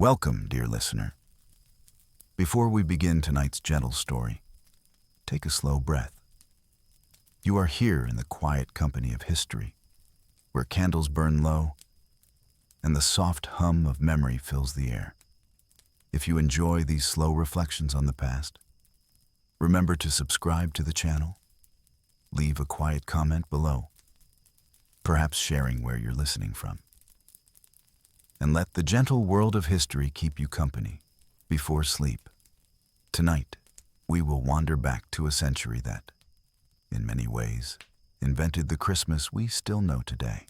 Welcome, dear listener. Before we begin tonight's gentle story, take a slow breath. You are here in the quiet company of history, where candles burn low and the soft hum of memory fills the air. If you enjoy these slow reflections on the past, remember to subscribe to the channel, leave a quiet comment below, perhaps sharing where you're listening from. And let the gentle world of history keep you company before sleep. Tonight, we will wander back to a century that, in many ways, invented the Christmas we still know today.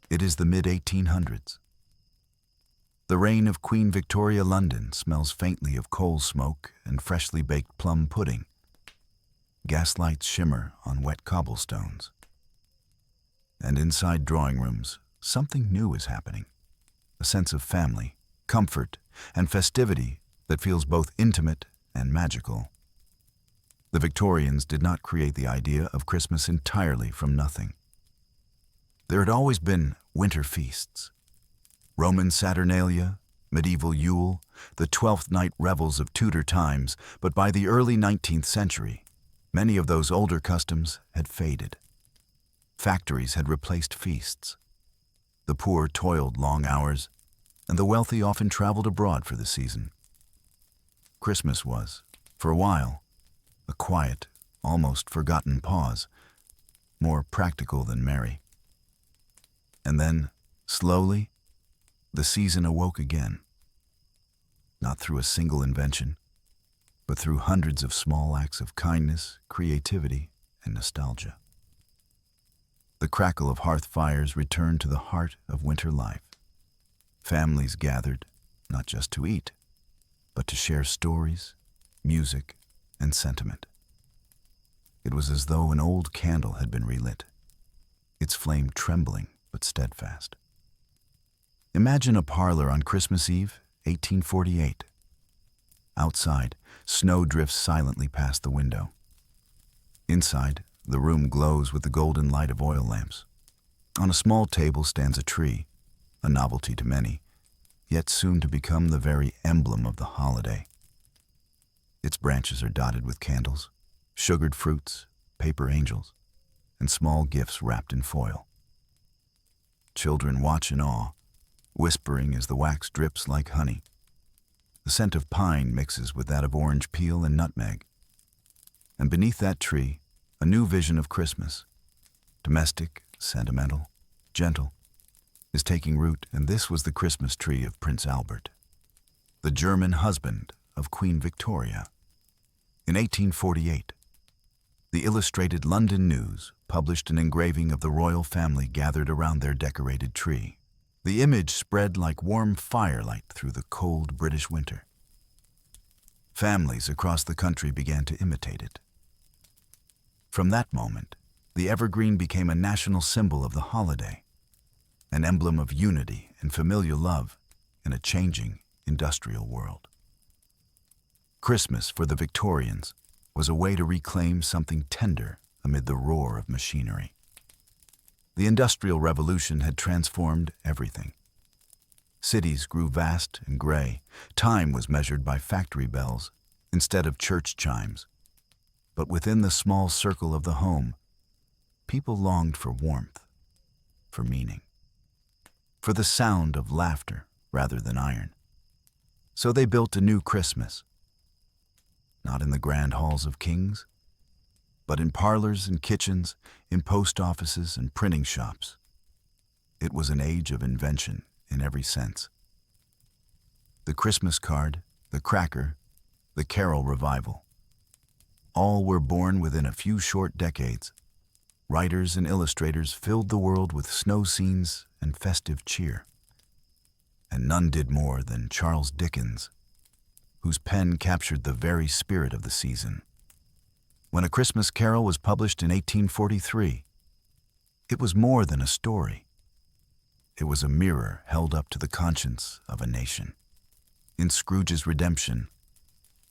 It is the mid-1800s. The reign of Queen Victoria London smells faintly of coal smoke and freshly baked plum pudding. Gaslights shimmer on wet cobblestones. And inside drawing rooms, something new is happening. A sense of family, comfort, and festivity that feels both intimate and magical. The Victorians did not create the idea of Christmas entirely from nothing. There had always been winter feasts. Roman Saturnalia, medieval Yule, the Twelfth Night revels of Tudor times, but by the early 19th century, many of those older customs had faded. Factories had replaced feasts. The poor toiled long hours, and the wealthy often traveled abroad for the season. Christmas was, for a while, a quiet, almost forgotten pause, more practical than merry. And then, slowly, the season awoke again. Not through a single invention, but through hundreds of small acts of kindness, creativity, and nostalgia. The crackle of hearth fires returned to the heart of winter life. Families gathered, not just to eat, but to share stories, music, and sentiment. It was as though an old candle had been relit, its flame trembling but steadfast. Imagine a parlor on Christmas Eve, 1848. Outside, snow drifts silently past the window. Inside, the room glows with the golden light of oil lamps. On a small table stands a tree, a novelty to many, yet soon to become the very emblem of the holiday. Its branches are dotted with candles, sugared fruits, paper angels, and small gifts wrapped in foil. Children watch in awe, whispering as the wax drips like honey. The scent of pine mixes with that of orange peel and nutmeg. And beneath that tree, a new vision of Christmas, domestic, sentimental, gentle, is taking root, and this was the Christmas tree of Prince Albert, the German husband of Queen Victoria. In 1848, the Illustrated London News published an engraving of the royal family gathered around their decorated tree. The image spread like warm firelight through the cold British winter. Families across the country began to imitate it. From that moment, the evergreen became a national symbol of the holiday, an emblem of unity and familial love in a changing industrial world. Christmas for the Victorians was a way to reclaim something tender amid the roar of machinery. The Industrial Revolution had transformed everything. Cities grew vast and gray. Time was measured by factory bells instead of church chimes. But within the small circle of the home, people longed for warmth, for meaning, for the sound of laughter rather than iron. So they built a new Christmas, not in the grand halls of kings, but in parlors and kitchens, in post offices and printing shops. It was an age of invention in every sense. The Christmas card, the cracker, the carol revival, all were born within a few short decades. Writers and illustrators filled the world with snow scenes and festive cheer. And none did more than Charles Dickens, whose pen captured the very spirit of the season. When A Christmas Carol was published in 1843, it was more than a story. It was a mirror held up to the conscience of a nation. In Scrooge's redemption,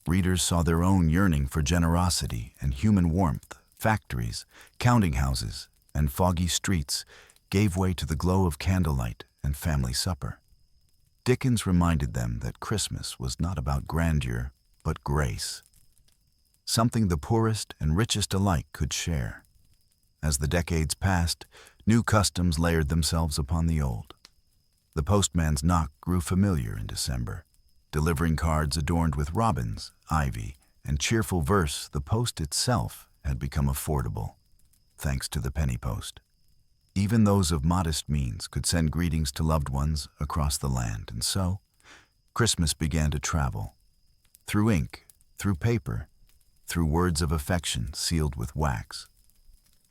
readers saw their own yearning for generosity and human warmth. Factories, counting houses, and foggy streets gave way to the glow of candlelight and family supper. Dickens reminded them that Christmas was not about grandeur, but grace, something the poorest and richest alike could share. As the decades passed, new customs layered themselves upon the old. The postman's knock grew familiar in December. Delivering cards adorned with robins, ivy, and cheerful verse, the post itself had become affordable, thanks to the penny post. Even those of modest means could send greetings to loved ones across the land, and so Christmas began to travel. Through ink, through paper, through words of affection sealed with wax.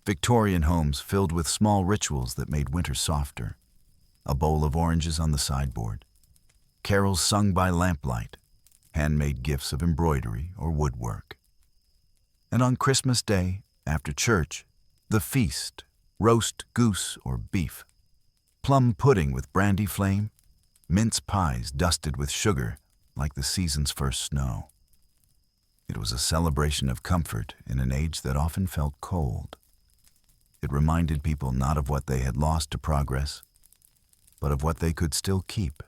Victorian homes filled with small rituals that made winter softer. A bowl of oranges on the sideboard. Carols sung by lamplight. Handmade gifts of embroidery or woodwork. And on Christmas Day, after church, the feast, roast goose or beef, plum pudding with brandy flame, mince pies dusted with sugar like the season's first snow. It was a celebration of comfort in an age that often felt cold. It reminded people not of what they had lost to progress, but of what they could still keep: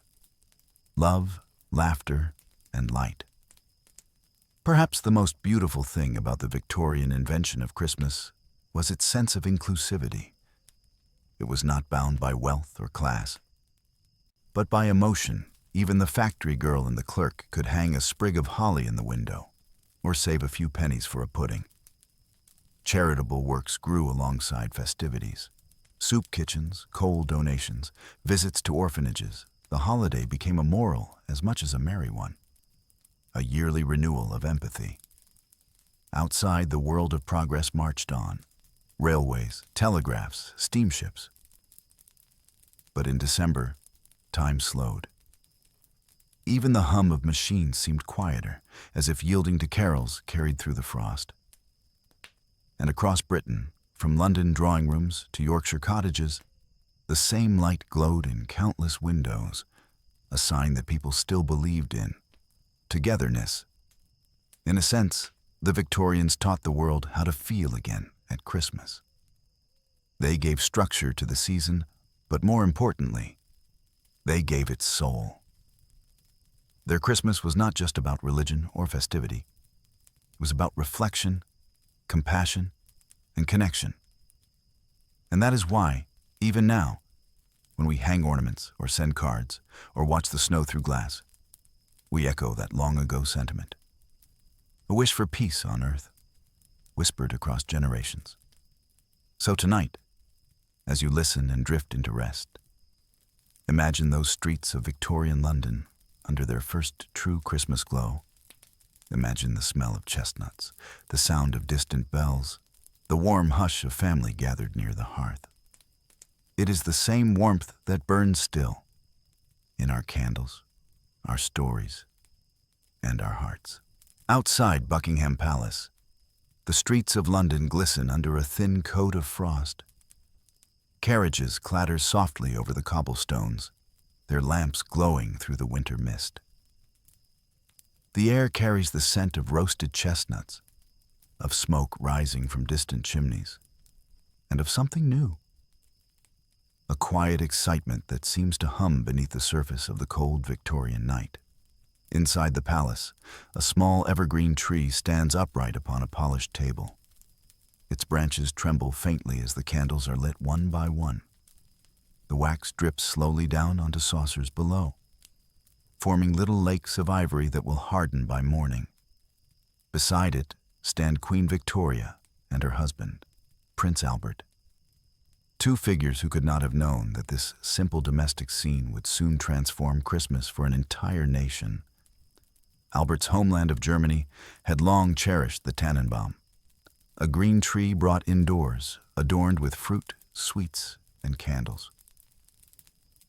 love, laughter, and light. Perhaps the most beautiful thing about the Victorian invention of Christmas was its sense of inclusivity. It was not bound by wealth or class, but by emotion. Even the factory girl and the clerk could hang a sprig of holly in the window, or save a few pennies for a pudding. Charitable works grew alongside festivities. Soup kitchens, coal donations, visits to orphanages. The holiday became a moral as much as a merry one. A yearly renewal of empathy. Outside, the world of progress marched on. Railways, telegraphs, steamships. But in December, time slowed. Even the hum of machines seemed quieter, as if yielding to carols carried through the frost. And across Britain, from London drawing rooms to Yorkshire cottages, the same light glowed in countless windows, a sign that people still believed in togetherness. In a sense, the Victorians taught the world how to feel again at Christmas. They gave structure to the season, but more importantly, they gave it soul. Their Christmas was not just about religion or festivity. It was about reflection, compassion, and connection. And that is why, even now, when we hang ornaments or send cards or watch the snow through glass, we echo that long-ago sentiment. A wish for peace on earth, whispered across generations. So tonight, as you listen and drift into rest, imagine those streets of Victorian London under their first true Christmas glow. Imagine the smell of chestnuts, the sound of distant bells, the warm hush of family gathered near the hearth. It is the same warmth that burns still in our candles, our stories, and our hearts. Outside Buckingham Palace, the streets of London glisten under a thin coat of frost. Carriages clatter softly over the cobblestones, their lamps glowing through the winter mist. The air carries the scent of roasted chestnuts, of smoke rising from distant chimneys, and of something new. A quiet excitement that seems to hum beneath the surface of the cold Victorian night. Inside the palace, a small evergreen tree stands upright upon a polished table. Its branches tremble faintly as the candles are lit one by one. The wax drips slowly down onto saucers below, forming little lakes of ivory that will harden by morning. Beside it stand Queen Victoria and her husband, Prince Albert. Two figures who could not have known that this simple domestic scene would soon transform Christmas for an entire nation. Albert's homeland of Germany had long cherished the Tannenbaum, a green tree brought indoors, adorned with fruit, sweets, and candles.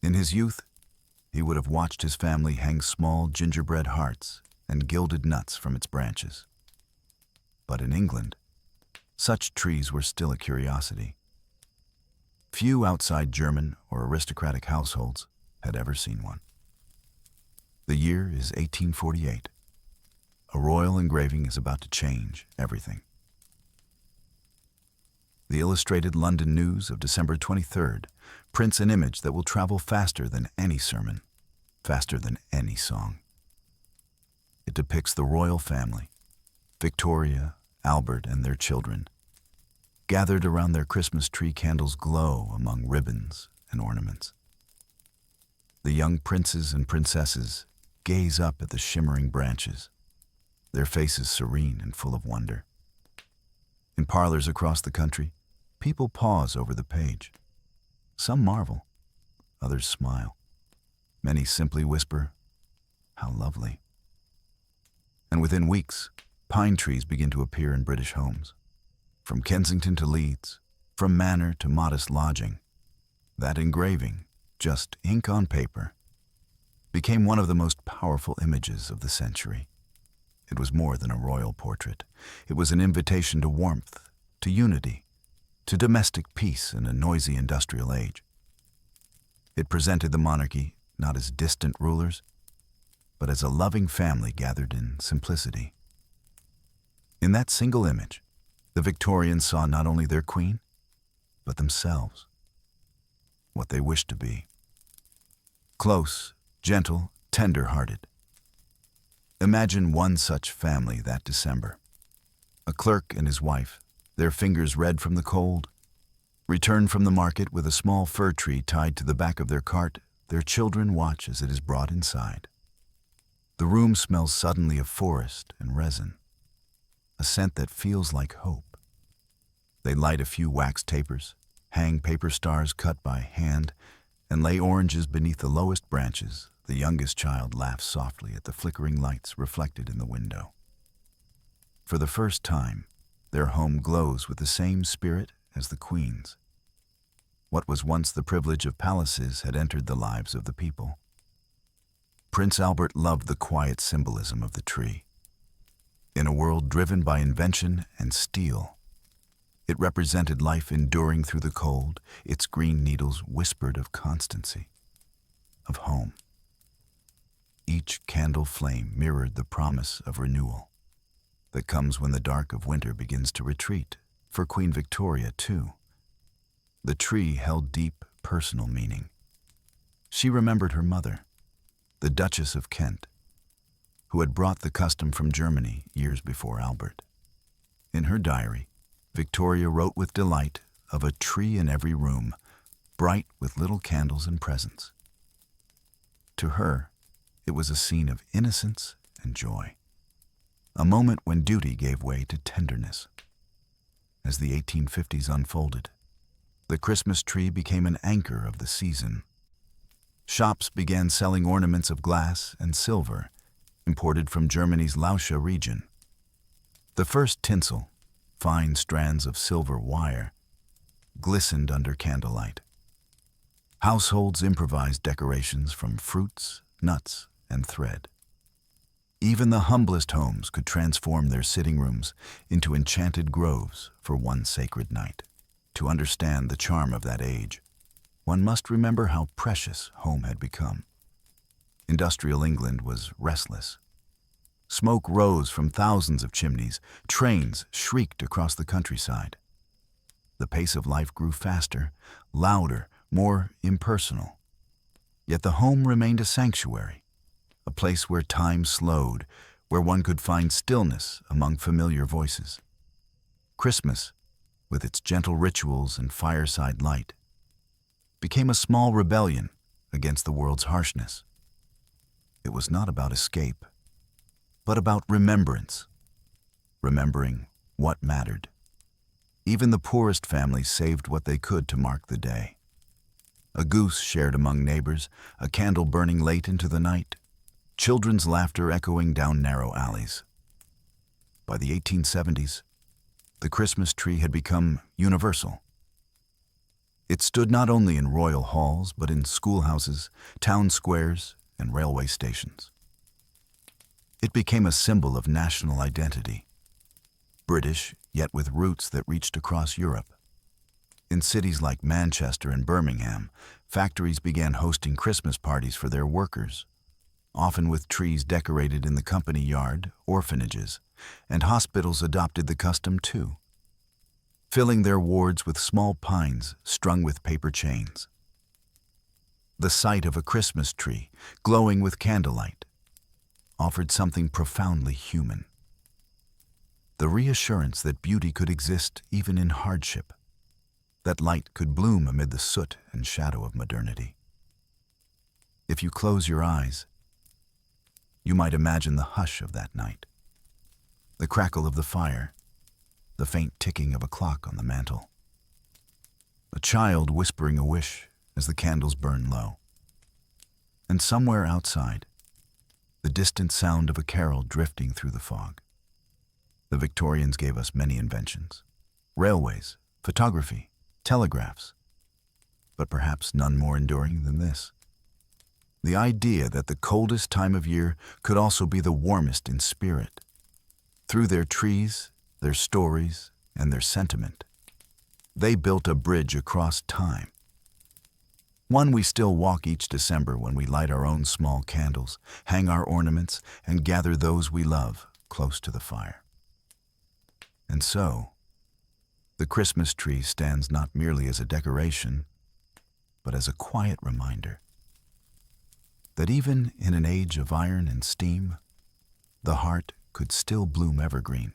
In his youth, he would have watched his family hang small gingerbread hearts and gilded nuts from its branches. But in England, such trees were still a curiosity. Few outside German or aristocratic households had ever seen one. The year is 1848. A royal engraving is about to change everything. The Illustrated London News of December 23rd prints an image that will travel faster than any sermon. faster than any song. It depicts the royal family, Victoria, Albert, and their children, gathered around their Christmas tree. Candles glow among ribbons and ornaments. The young princes and princesses gaze up at the shimmering branches, their faces serene and full of wonder. In parlors across the country, people pause over the page. Some marvel, others smile. Many simply whisper, "How lovely." And within weeks, pine trees begin to appear in British homes. From Kensington to Leeds, from manor to modest lodging, that engraving, just ink on paper, became one of the most powerful images of the century. It was more than a royal portrait. It was an invitation to warmth, to unity, to domestic peace in a noisy industrial age. It presented the monarchy not as distant rulers, but as a loving family gathered in simplicity. In that single image, the Victorians saw not only their queen, but themselves, what they wished to be. Close, gentle, tender-hearted. Imagine one such family that December. A clerk and his wife, their fingers red from the cold, return from the market with a small fir tree tied to the back of their cart. Their children watch as it is brought inside. The room smells suddenly of forest and resin, a scent that feels like hope. They light a few wax tapers, hang paper stars cut by hand, and lay oranges beneath the lowest branches. The youngest child laughs softly at the flickering lights reflected in the window. For the first time, their home glows with the same spirit as the Queen's. What was once the privilege of palaces had entered the lives of the people. Prince Albert loved the quiet symbolism of the tree. In a world driven by invention and steel, it represented life enduring through the cold. Its green needles whispered of constancy, of home. Each candle flame mirrored the promise of renewal that comes when the dark of winter begins to retreat. For Queen Victoria, too, the tree held deep personal meaning. She remembered her mother, the Duchess of Kent, who had brought the custom from Germany years before Albert. In her diary, Victoria wrote with delight of a tree in every room, bright with little candles and presents. To her, it was a scene of innocence and joy, a moment when duty gave way to tenderness. As the 1850s unfolded, the Christmas tree became an anchor of the season. Shops began selling ornaments of glass and silver, imported from Germany's Lauscha region. The first tinsel, fine strands of silver wire, glistened under candlelight. Households improvised decorations from fruits, nuts, and thread. Even the humblest homes could transform their sitting rooms into enchanted groves for one sacred night. To understand the charm of that age, one must remember how precious home had become. Industrial England was restless. Smoke rose from thousands of chimneys. Trains shrieked across the countryside. The pace of life grew faster, louder, more impersonal. Yet the home remained a sanctuary, a place where time slowed, where one could find stillness among familiar voices. Christmas, with its gentle rituals and fireside light, became a small rebellion against the world's harshness. It was not about escape, but about remembrance, remembering what mattered. Even the poorest families saved what they could to mark the day. A goose shared among neighbors, a candle burning late into the night, children's laughter echoing down narrow alleys. By the 1870s, the Christmas tree had become universal. It stood not only in royal halls, but in schoolhouses, town squares, and railway stations. It became a symbol of national identity, British, yet with roots that reached across Europe. In cities like Manchester and Birmingham, factories began hosting Christmas parties for their workers, often with trees decorated in the company yard, orphanages, and hospitals adopted the custom too, filling their wards with small pines strung with paper chains. The sight of a Christmas tree, glowing with candlelight, offered something profoundly human. The reassurance that beauty could exist even in hardship, that light could bloom amid the soot and shadow of modernity. If you close your eyes, you might imagine the hush of that night, the crackle of the fire, the faint ticking of a clock on the mantel, a child whispering a wish as the candles burn low, and somewhere outside, the distant sound of a carol drifting through the fog. The Victorians gave us many inventions: railways, photography, telegraphs, but perhaps none more enduring than this. The idea that the coldest time of year could also be the warmest in spirit. Through their trees, their stories, and their sentiment, they built a bridge across time. One we still walk each December when we light our own small candles, hang our ornaments, and gather those we love close to the fire. And so, the Christmas tree stands not merely as a decoration, but as a quiet reminder that even in an age of iron and steam, the heart could still bloom evergreen.